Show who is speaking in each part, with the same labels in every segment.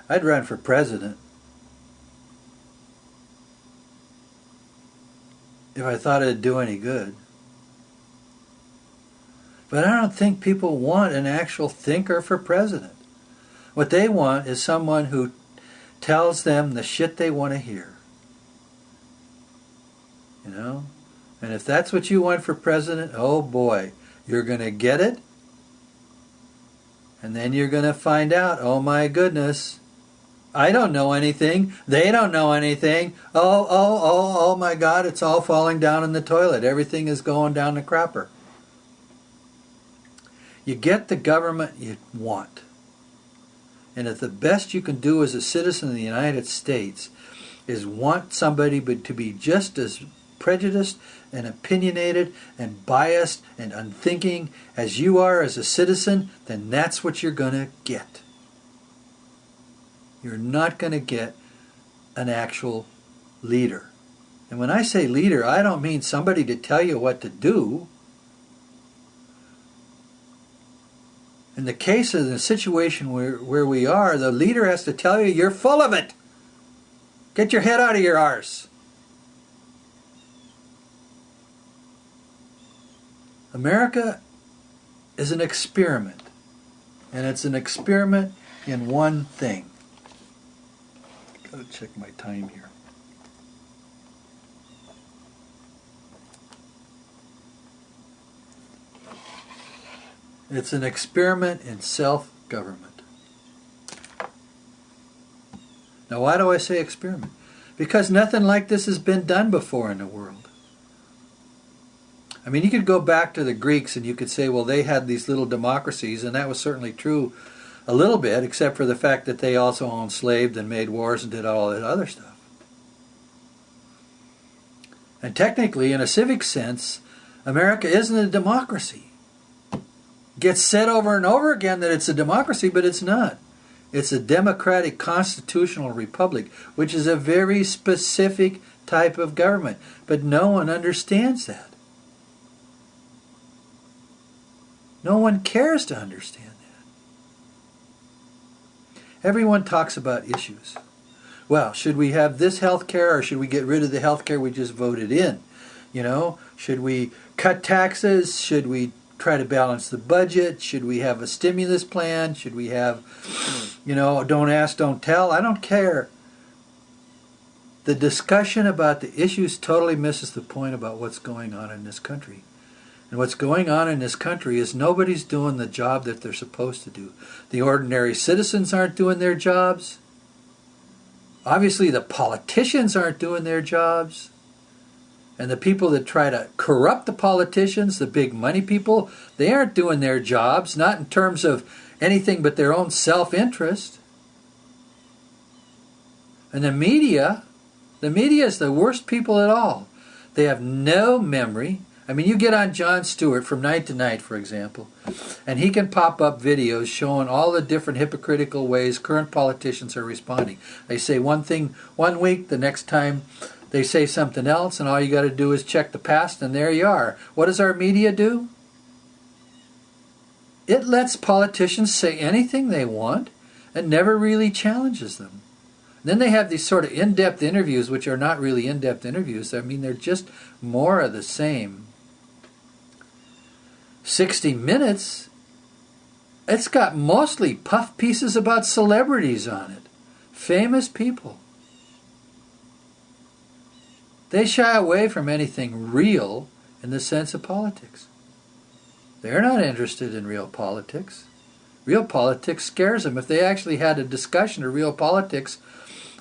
Speaker 1: I'd run for president if I thought it'd do any good. But I don't think people want an actual thinker for president. What they want is someone who tells them the shit they want to hear. You know? And if that's what you want for president, oh boy, you're going to get it. And then you're going to find out, oh my goodness, I don't know anything. They don't know anything. Oh my God, it's all falling down in the toilet. Everything is going down the crapper. You get the government you want. And if the best you can do as a citizen of the United States is want somebody to be just as prejudiced and opinionated and biased and unthinking as you are as a citizen, then that's what you're going to get. You're not going to get an actual leader. And when I say leader, I don't mean somebody to tell you what to do. In the case of the situation where we are, the leader has to tell you you're full of it. Get your head out of your arse. America is an experiment. And it's an experiment in one thing. Gotta check my time here. It's an experiment in self-government. Now, why do I say experiment? Because nothing like this has been done before in the world. I mean, you could go back to the Greeks and you could say, well, they had these little democracies, and that was certainly true a little bit, except for the fact that they also owned slaves and made wars and did all that other stuff. And technically, in a civic sense, America isn't a democracy. Gets said over and over again that it's a democracy, but it's not. It's a democratic constitutional republic, which is a very specific type of government. But no one understands that. No one cares to understand that. Everyone talks about issues. Well, should we have this health care or should we get rid of the health care we just voted in? You know, should we cut taxes? Should we try to balance the budget? Should we have a stimulus plan? Should we have, you know, don't ask, don't tell? I don't care. The discussion about the issues totally misses the point about what's going on in this country. And what's going on in this country is nobody's doing the job that they're supposed to do. The ordinary citizens aren't doing their jobs. Obviously, the politicians aren't doing their jobs. And the people that try to corrupt the politicians, the big money people, they aren't doing their jobs, not in terms of anything but their own self-interest. And the media is the worst people at all. They have no memory. I mean, you get on Jon Stewart from night to night, for example, and he can pop up videos showing all the different hypocritical ways current politicians are responding. They say one thing one week, the next time they say something else, and all you got to do is check the past, and there you are. What does our media do? It lets politicians say anything they want and never really challenges them. Then they have these sort of in-depth interviews, which are not really in-depth interviews. I mean, they're just more of the same. 60 Minutes, it's got mostly puff pieces about celebrities on it. Famous people. They shy away from anything real in the sense of politics. They're not interested in real politics. Real politics scares them. If they actually had a discussion of real politics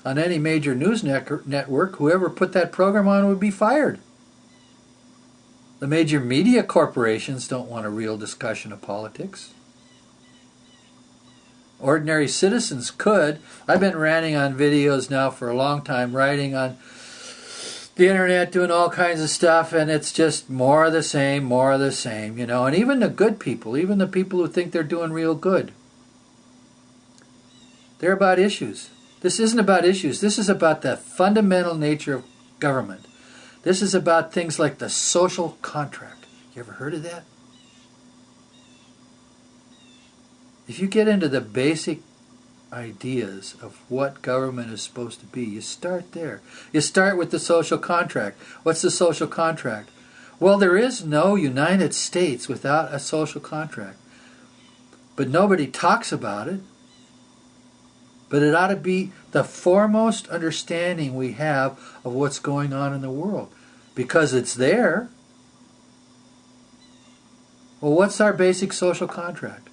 Speaker 1: on any major news network, whoever put that program on would be fired. The major media corporations don't want a real discussion of politics. Ordinary citizens could. I've been ranting on videos now for a long time, writing on the internet, doing all kinds of stuff, and it's just more of the same, you know. And even the good people, even the people who think they're doing real good, they're about issues. This isn't about issues. This is about the fundamental nature of government. This is about things like the social contract. You ever heard of that? If you get into the basic ideas of what government is supposed to be, you start there. You start with the social contract. What's the social contract? Well, there is no United States without a social contract. But nobody talks about it. But it ought to be the foremost understanding we have of what's going on in the world. Because it's there. Well, what's our basic social contract?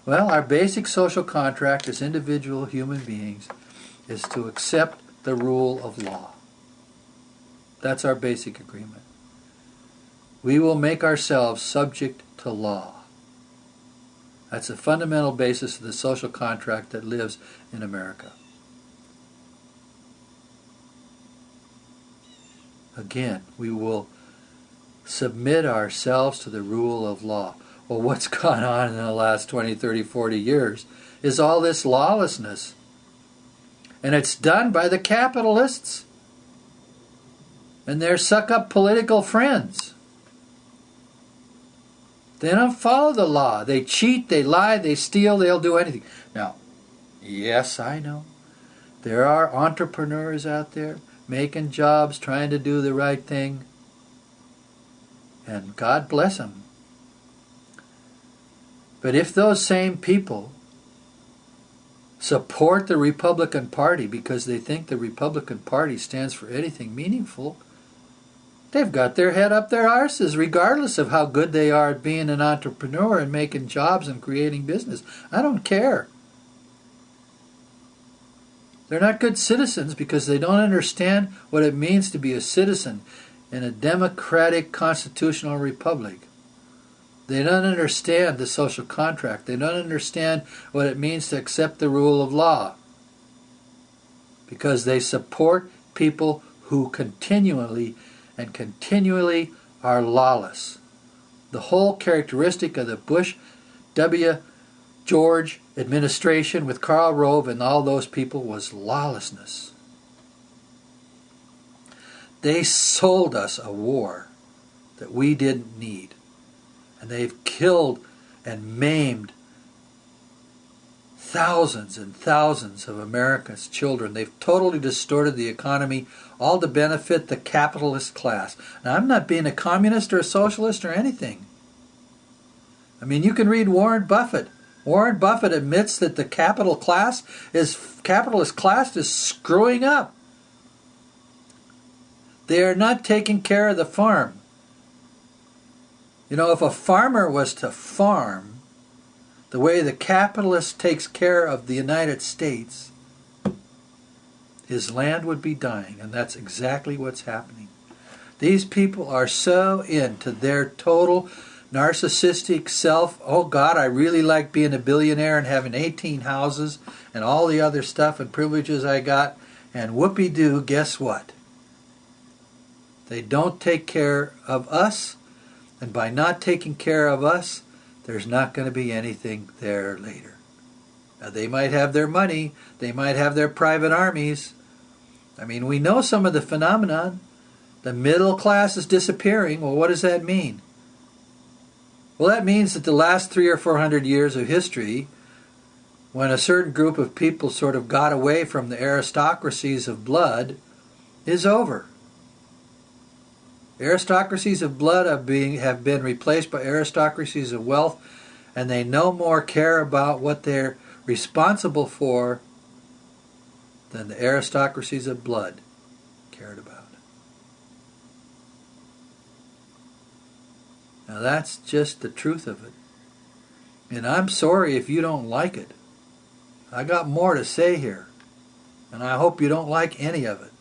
Speaker 1: Well, our basic social contract as individual human beings is to accept the rule of law. That's our basic agreement. We will make ourselves subject to law. That's the fundamental basis of the social contract that lives in America. Again, we will submit ourselves to the rule of law. Well, what's gone on in the last 20, 30, 40 years is all this lawlessness. And it's done by the capitalists and their suck-up political friends. They don't follow the law. They cheat, they lie, they steal, they'll do anything. Now, yes, I know. There are entrepreneurs out there making jobs, trying to do the right thing. And God bless them. But if those same people support the Republican Party because they think the Republican Party stands for anything meaningful, they've got their head up their arses, regardless of how good they are at being an entrepreneur and making jobs and creating business. I don't care. They're not good citizens because they don't understand what it means to be a citizen in a democratic constitutional republic. They don't understand the social contract. They don't understand what it means to accept the rule of law because they support people who continually are lawless. The whole characteristic of the Bush W. George administration with Karl Rove and all those people was lawlessness. They sold us a war that we didn't need. And they've killed and maimed thousands and thousands of America's children. They've totally distorted the economy, all to benefit the capitalist class. Now, I'm not being a communist or a socialist or anything. I mean, you can read Warren Buffett. Warren Buffett admits that the capitalist class is screwing up. They are not taking care of the farm. You know, if a farmer was to farm the way the capitalist takes care of the United States, his land would be dying, and that's exactly what's happening. These people are so into their total narcissistic self. Oh God, I really like being a billionaire and having 18 houses and all the other stuff and privileges I got. And whoopee-doo, guess what? They don't take care of us. And by not taking care of us, there's not going to be anything there later. Now, they might have their money. They might have their private armies. I mean, we know some of the phenomenon. The middle class is disappearing. Well, what does that mean? Well, that means that the last 300 or 400 years of history, when a certain group of people sort of got away from the aristocracies of blood, is over. Aristocracies of blood have been replaced by aristocracies of wealth, and they no more care about what they're responsible for than the aristocracies of blood cared about. Now that's just the truth of it. And I'm sorry if you don't like it. I got more to say here, and I hope you don't like any of it.